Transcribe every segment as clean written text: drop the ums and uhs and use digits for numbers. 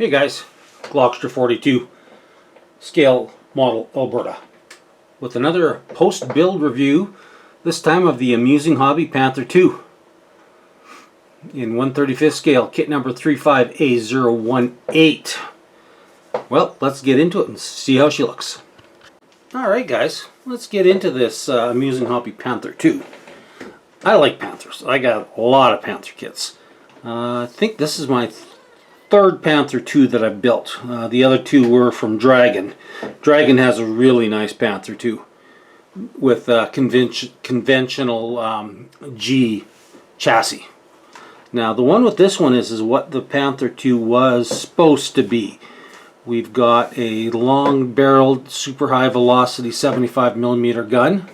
Hey guys, Glockster 42 scale model Alberta with another post-build review, this time of the Amusing Hobby Panther 2 in 1/35 scale, kit number 35A018. Well, let's get into it and see how she looks. Alright guys, let's get into this Amusing Hobby Panther 2. I like Panthers. I got a lot of Panther kits. I think this is my third Panther 2 that I've built. The other two were from Dragon. Dragon has a really nice Panther 2 with conventional G chassis. Now the one with this one is what the Panther 2 was supposed to be. We've got a long barreled super high velocity 75mm gun.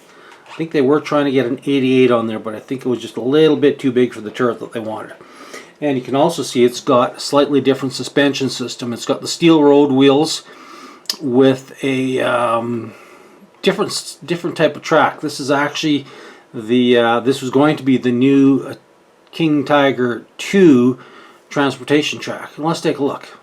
I think they were trying to get an 88 on there, but I think it was just a little bit too big for the turret that they wanted. And you can also see it's got a slightly different suspension system. It's got the steel road wheels with a different type of track. This is actually this was going to be the new King Tiger 2 transportation track. And let's take a look.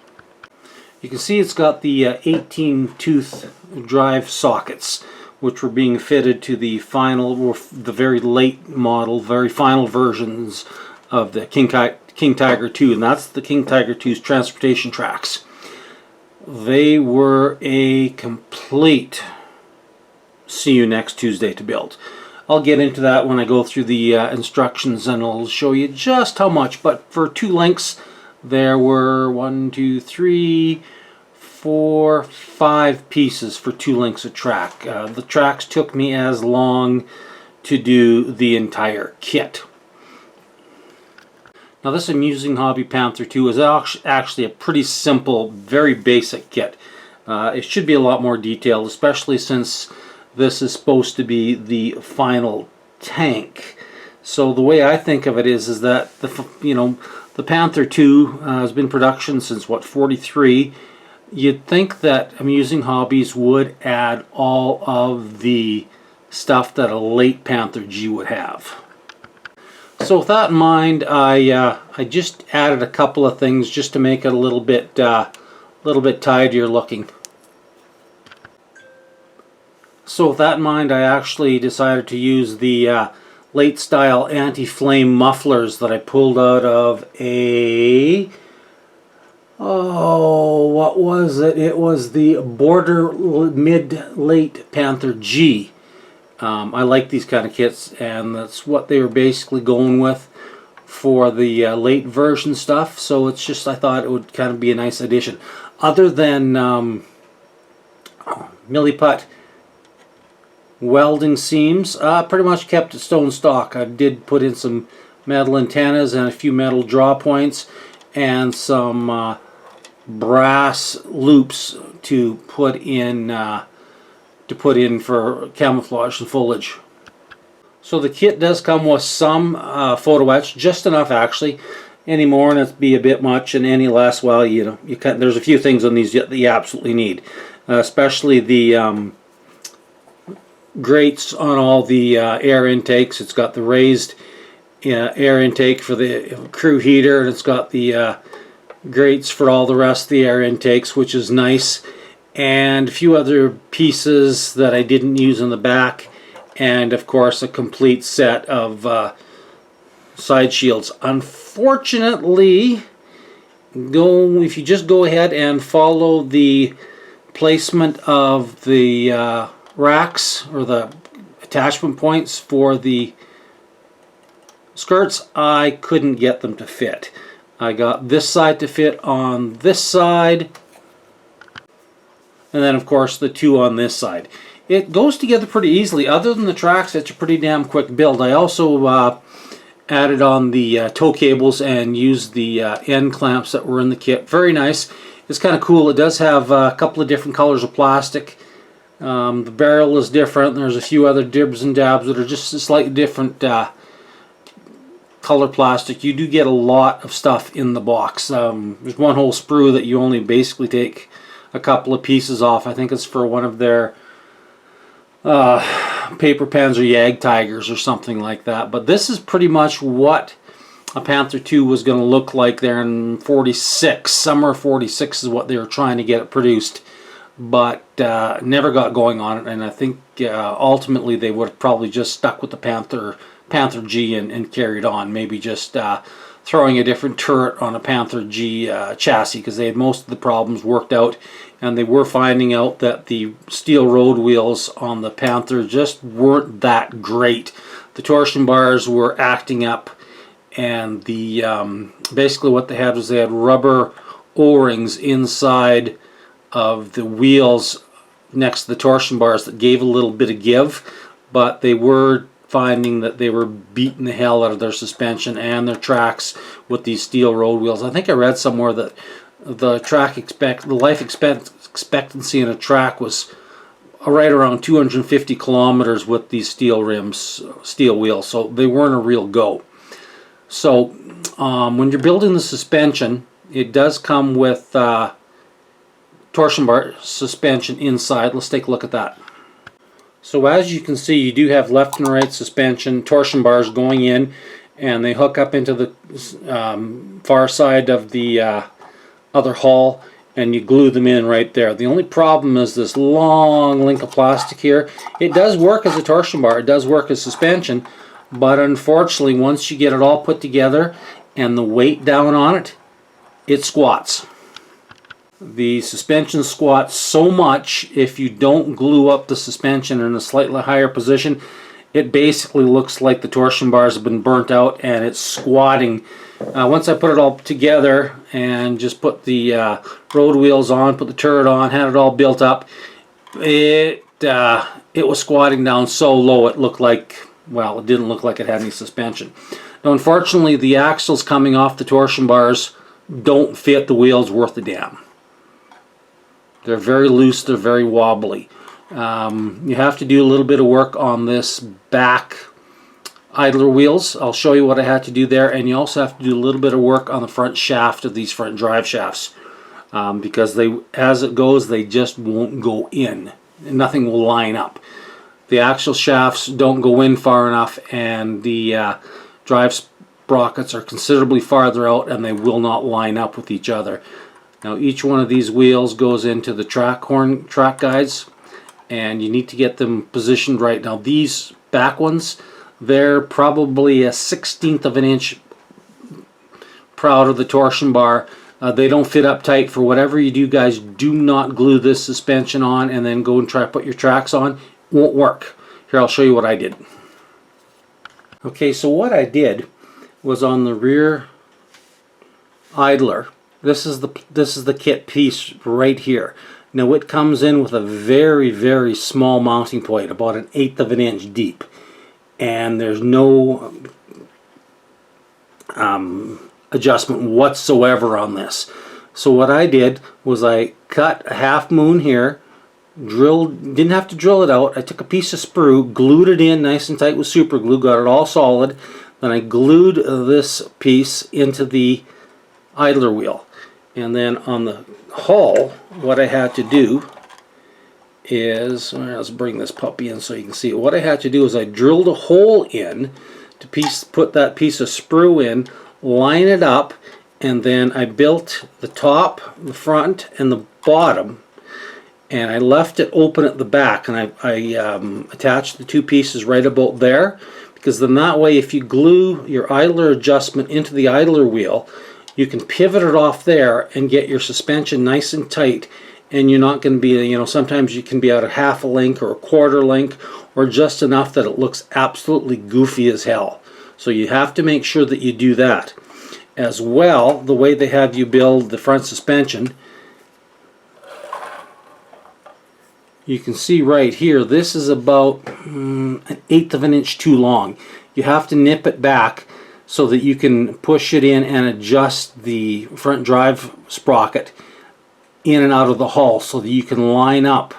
You can see it's got the 18 tooth drive sockets, which were being fitted to the final, or the very late model, very final versions of the King Tiger 2, and that's the King Tiger 2's transportation tracks. They were a complete see you next Tuesday to build. I'll get into that when I go through the instructions, and I'll show you just how much. But for 2 links, there were 1, 2, 3, 4, 5 pieces for 2 links of track. The tracks took me as long to do the entire kit. Now this Amusing Hobby Panther 2 is actually a pretty simple, very basic kit. It should be a lot more detailed, especially since this is supposed to be the final tank. So the way I think of it is that the Panther 2 has been in production since what, 43. You'd think that Amusing Hobbies would add all of the stuff that a late Panther G would have. So with that in mind, I just added a couple of things just to make it a little bit tidier looking. So with that in mind, I actually decided to use the late style anti-flame mufflers that I pulled out of a, what was it? It was the Border mid-late Panther G. I like these kind of kits, and that's what they were basically going with for the late version stuff. So it's just, I thought it would kind of be a nice addition. Other than milliput welding seams, pretty much kept it stone stock. I did put in some metal antennas and a few metal draw points and some brass loops to put in for camouflage and foliage. So the kit does come with some photo etch, just enough actually. Any more and it'd be a bit much, and any less, well, there's a few things on these that you absolutely need, especially the grates on all the air intakes. It's got the raised air intake for the crew heater, and it's got the grates for all the rest of the air intakes, which is nice. And a few other pieces that I didn't use in the back, and of course a complete set of side shields. Unfortunately, if you just go ahead and follow the placement of the racks or the attachment points for the skirts, I couldn't get them to fit. I got this side to fit on this side, and then of course the 2 on this side. It goes together pretty easily. Other than the tracks, it's a pretty damn quick build. I also added on the tow cables and used the end clamps that were in the kit. Very nice. It's kind of cool. It does have a couple of different colors of plastic. The barrel is different. There's a few other dibs and dabs that are just a slightly different color plastic. You do get a lot of stuff in the box. There's one whole sprue that you only basically take a couple of pieces off. I think it's for one of their paper Panzer Jag Tigers or something like that. But this is pretty much what a Panther 2 was going to look like there in 46. Summer 46 is what they were trying to get it produced, but never got going on it, and I think ultimately they would have probably just stuck with the Panther G and carried on, maybe just throwing a different turret on a Panther G chassis, because they had most of the problems worked out, and they were finding out that the steel road wheels on the Panther just weren't that great. The torsion bars were acting up, and the basically what they had was they had rubber O-rings inside of the wheels next to the torsion bars that gave a little bit of give, but they were finding that they were beating the hell out of their suspension and their tracks with these steel road wheels. I think I read somewhere that the life expectancy in a track was right around 250 kilometers with these steel rims, steel wheels, so they weren't a real go. So when you're building the suspension, it does come with torsion bar suspension inside. Let's take a look at that. So as you can see, you do have left and right suspension, torsion bars going in, and they hook up into the far side of the other hull, and you glue them in right there. The only problem is this long link of plastic here. It does work as a torsion bar, it does work as suspension, but unfortunately once you get it all put together and the weight down on it, it squats. The suspension squats so much, if you don't glue up the suspension in a slightly higher position, it basically looks like the torsion bars have been burnt out and it's squatting. Once I put it all together and just put the road wheels on, put the turret on, had it all built up, it was squatting down so low it looked like, well, it didn't look like it had any suspension. Now unfortunately the axles coming off the torsion bars don't fit the wheels worth a damn. They're very loose, they're very wobbly. You have to do a little bit of work on this back idler wheels. I'll show you what I had to do there, and you also have to do a little bit of work on the front shaft of these front drive shafts, because they, as it goes, they just won't go in. Nothing will line up. The axle shafts don't go in far enough, and the drive sprockets are considerably farther out, and they will not line up with each other. Now each one of these wheels goes into the track guides, and you need to get them positioned right. Now these back ones, they're probably a 1/16 of an inch proud of the torsion bar. They don't fit up tight. For whatever you do, guys, do not glue this suspension on and then go and try to put your tracks on. It won't work. Here, I'll show you what I did. Okay, so what I did was on the rear idler, this is the kit piece right here. Now it comes in with a very, very small mounting point, about 1/8 of an inch deep, and there's no adjustment whatsoever on this. So what I did was I cut a half moon here, didn't have to drill it out. I took a piece of sprue, glued it in nice and tight with super glue, got it all solid. Then I glued this piece into the idler wheel. And then on the hull, what I had to do is, let's bring this puppy in so you can see it. What I had to do is I drilled a hole in to put that piece of sprue in, line it up, and then I built the top, the front, and the bottom, and I left it open at the back, and I attached the two pieces right about there, because then that way if you glue your idler adjustment into the idler wheel, you can pivot it off there and get your suspension nice and tight, and you're not going to be, you know, sometimes you can be out a half a link or a quarter link, or just enough that it looks absolutely goofy as hell. So you have to make sure that you do that. As well, the way they have you build the front suspension, you can see right here, this is about 1/8 of an inch too long. You have to nip it back so that you can push it in and adjust the front drive sprocket in and out of the hull so that you can line up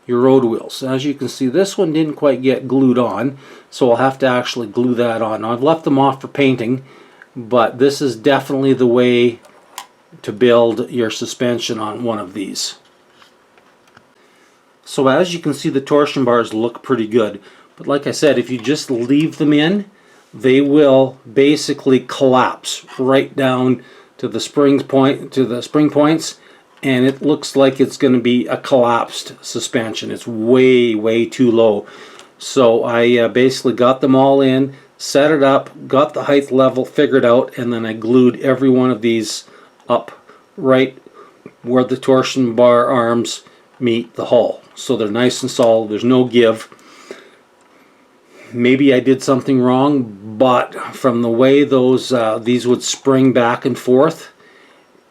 your road wheels. As you can see, this one didn't quite get glued on, so I'll have to actually glue that on. Now, I've left them off for painting, but this is definitely the way to build your suspension on one of these. So as you can see, the torsion bars look pretty good. But like I said, if you just leave them in, they will basically collapse right down to the spring points, and it looks like it's going to be a collapsed suspension. It's way too low. So I basically got them all in, set it up, got the height level figured out, and then I glued every one of these up right where the torsion bar arms meet the hull. So they're nice and solid, there's no give. Maybe I did something wrong, but from the way these would spring back and forth,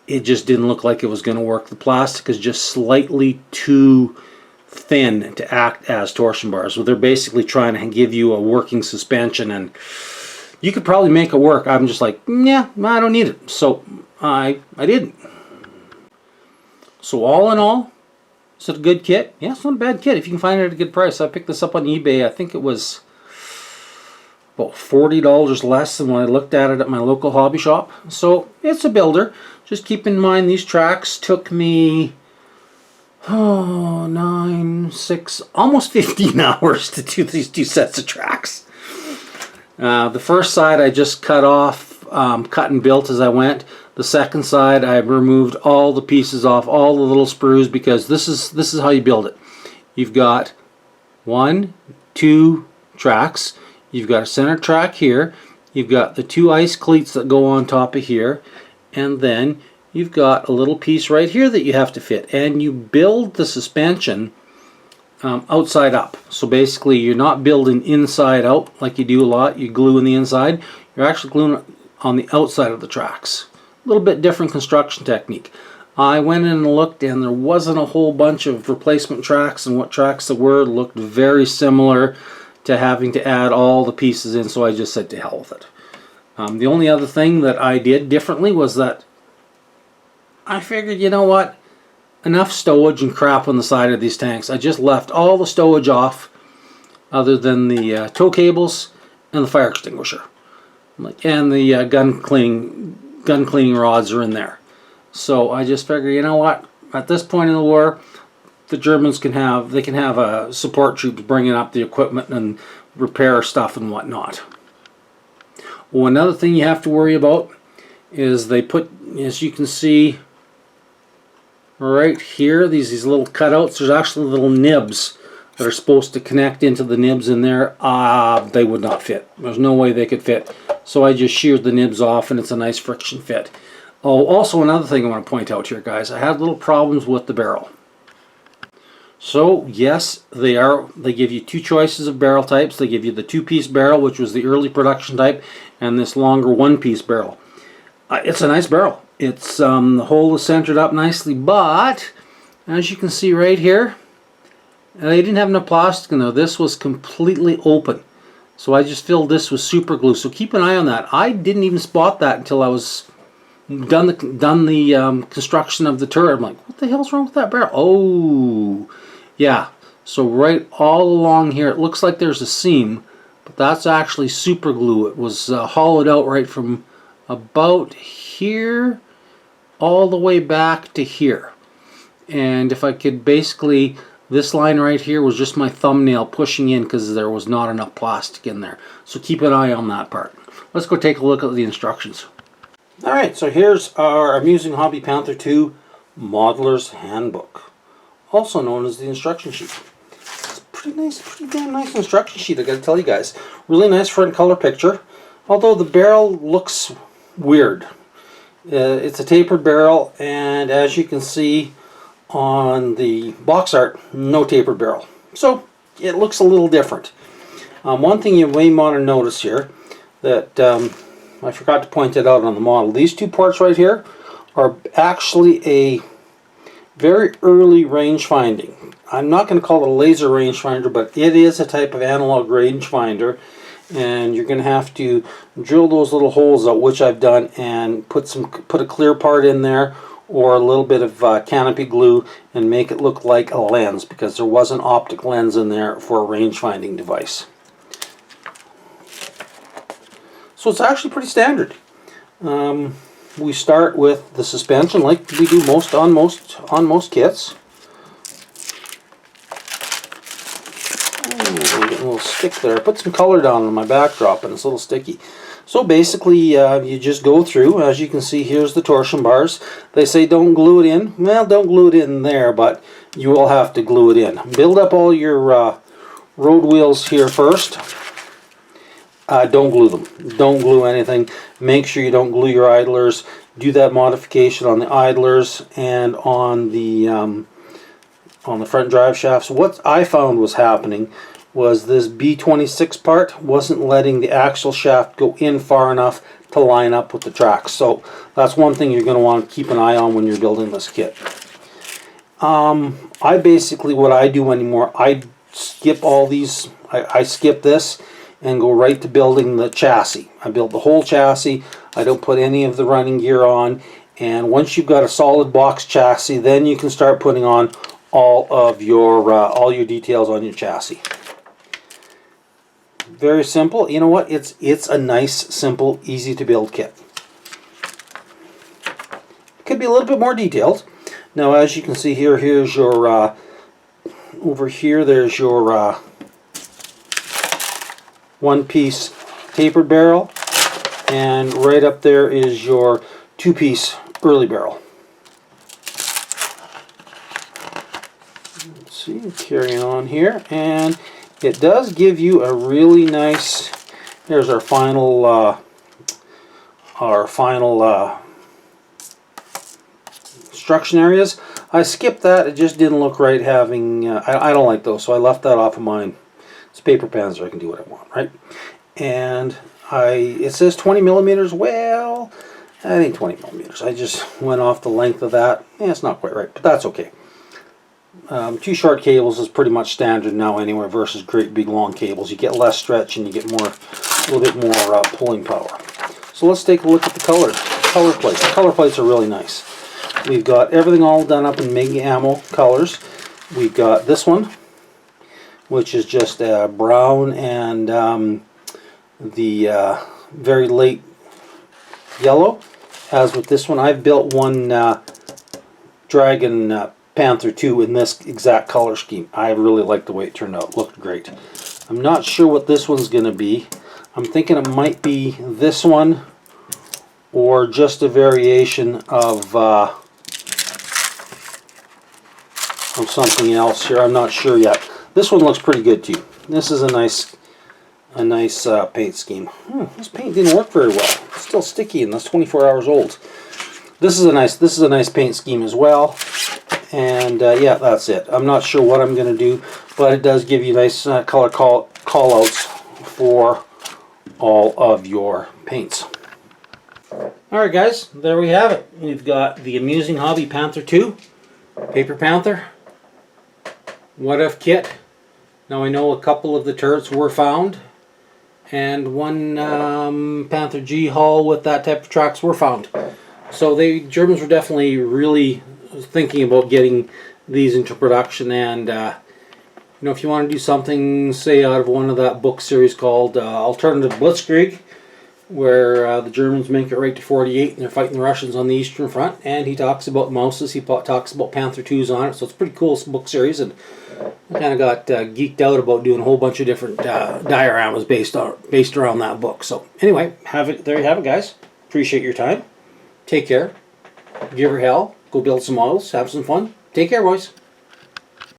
it just didn't look like it was going to work. The plastic is just slightly too thin to act as torsion bars. So they're basically trying to give you a working suspension, and you could probably make it work. I'm just like, yeah, I don't need it. So I didn't. So all in all, is it a good kit? Yeah, it's not a bad kit if you can find it at a good price. I picked this up on eBay. I think it was about $40 less than when I looked at it at my local hobby shop. So it's a builder. Just keep in mind these tracks took me 9, 6, almost 15 hours to do these 2 sets of tracks. The first side I just cut off, cut and built as I went. The second side I removed all the pieces off, all the little sprues, because this is how you build it. You've got 1, 2 tracks. You've got a center track here. You've got the 2 ice cleats that go on top of here. And then you've got a little piece right here that you have to fit. And you build the suspension outside up. So basically you're not building inside out like you do a lot. You glue in the inside. You're actually gluing on the outside of the tracks. A little bit different construction technique. I went in and looked, and there wasn't a whole bunch of replacement tracks, and what tracks there were looked very similar to having to add all the pieces in, so I just said to hell with it. The only other thing that I did differently was that I figured, you know what, enough stowage and crap on the side of these tanks. I just left all the stowage off other than the tow cables and the fire extinguisher. And the gun cleaning rods are in there. So I just figured, you know what, at this point in the war, the Germans can have a support troops bringing up the equipment and repair stuff and whatnot. Well, another thing you have to worry about is they put, as you can see right here, these little cutouts. There's actually little nibs that are supposed to connect into the nibs in there. They would not fit. There's no way they could fit. So I just sheared the nibs off, and it's a nice friction fit. Oh, also another thing I want to point out here, guys. I had little problems with the barrel. So yes, they give you 2 choices of barrel types. They give you the 2-piece barrel, which was the early production type, and this longer 1-piece barrel. It's a nice barrel. It's the hole is centered up nicely, but as you can see right here, they didn't have enough plastic in there. This was completely open, so I just filled this with super glue. So keep an eye on that. I didn't even spot that until I was done the construction of the turret. I'm like, what the hell's wrong with that barrel? Oh, yeah. So right all along here, it looks like there's a seam, but that's actually super glue. It was hollowed out right from about here all the way back to here. And if I could basically, this line right here was just my thumbnail pushing in because there was not enough plastic in there. So keep an eye on that part. Let's go take a look at the instructions. Alright, so here's our Amusing Hobby Panther 2 Modeler's Handbook, also known as the instruction sheet. It's pretty damn nice instruction sheet, I gotta tell you guys. Really nice front color picture, although the barrel looks weird. It's a tapered barrel, and as you can see on the box art, no tapered barrel. So it looks a little different. One thing you may want to notice here that I forgot to point it out on the model. These 2 ports right here are actually a very early range finding. I'm not going to call it a laser range finder, but it is a type of analog range finder, and you're going to have to drill those little holes out, which I've done, and put a clear part in there or a little bit of canopy glue and make it look like a lens, because there was an optic lens in there for a range finding device. So it's actually pretty standard. We start with the suspension like we do on most kits. Oh, we're getting a little stick there. I put some color down on my backdrop and it's a little sticky. So basically you just go through. As you can see, here's the torsion bars. They say don't glue it in. Well, don't glue it in there, but you will have to glue it in. Build up all your road wheels here first. Don't glue them. Don't glue anything. Make sure you don't glue your idlers. Do that modification on the idlers and on the front drive shafts. What I found was happening was this B26 part wasn't letting the axle shaft go in far enough to line up with the tracks. So that's one thing you're going to want to keep an eye on when you're building this kit. I basically, what I do anymore, I skip all these. I skip this and go right to building the chassis. I build the whole chassis. I don't put any of the running gear on. And once you've got a solid box chassis, then you can start putting on all your details on your chassis. Very simple. You know what? It's a nice, simple, easy to build kit. Could be a little bit more detailed. Now, as you can see here, here's your over here. There's your one-piece tapered barrel, and right up there is your two-piece early barrel. Let's see, carrying on here, and it does give you a really nice. There's our final construction areas. I skipped that. It just didn't look right having. I don't like those, so I left that off of mine. It's paper Panther. I can do what I want, right? And it says 20 millimeters. Well, that ain't 20 millimeters. I just went off the length of that. Yeah, it's not quite right, but that's okay. 2 short cables is pretty much standard now anywhere versus great big long cables. You get less stretch and you get a little bit more pulling power. So let's take a look at the color plates. The color plates are really nice. We've got everything all done up in MIG ammo colors. We've got this one, which is just brown and the very late yellow. As with this one, I've built one Dragon Panther 2 in this exact color scheme. I really like the way it turned out. It looked great. I'm not sure what this one's going to be. I'm thinking it might be this one or just a variation of something else here. I'm not sure yet. This one looks pretty good too. This is a nice paint scheme. This paint didn't work very well. It's still sticky and that's 24 hours old. This is a nice paint scheme as well. And yeah, that's it. I'm not sure what I'm going to do, but it does give you nice color call outs for all of your paints. Alright guys, there we have it. We've got the Amusing Hobby Panther 2, Paper Panther, What If Kit. Now I know a couple of the turrets were found, and one Panther G hull with that type of tracks were found. So the Germans were definitely really thinking about getting these into production, and you know, if you want to do something, say out of one of that book series called Alternative Blitzkrieg, where the Germans make it right to 48 and they're fighting the Russians on the Eastern Front, and he talks about mouses, he talks about Panther 2s on it, so it's a pretty cool book series, and I kind of got geeked out about doing a whole bunch of different dioramas based around that book. So anyway, there you have it guys. Appreciate your time. Take care. Give her hell. Go build some models. Have some fun. Take care, boys.